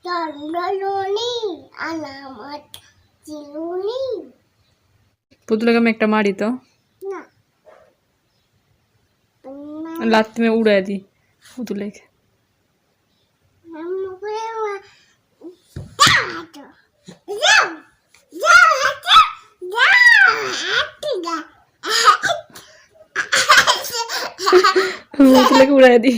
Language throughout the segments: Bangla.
চন্দ্রলনি আলামত চিরুনি পুতুলকে আমি একটা মারি তো না লাত্তি মে উড়াই দি পুতুলকে পুতুলকে উড়াই দি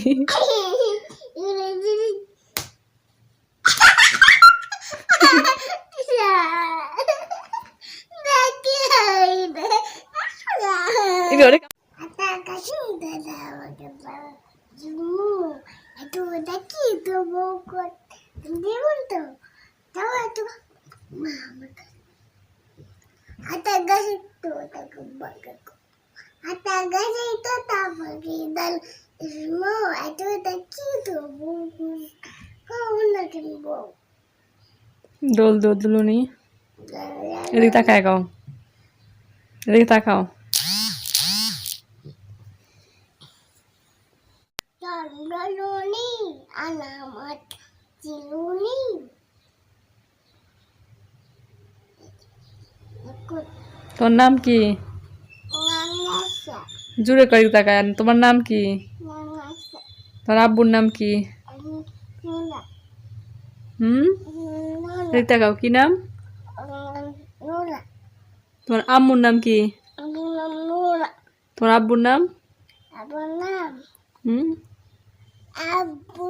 দোল দোল দুলুনি এদিকে তাকায় গাও এদিকে তাকাও চন্দ্রলনি আলামত চিরুনি তোর নাম কি জুড়ে করি তাকায় তোমার নাম কি তোর আব্বুর নাম কি এদিকে তাকাও কি নাম তোমার আম্মুর নাম কি তোমার আব্বুর নাম আব্বু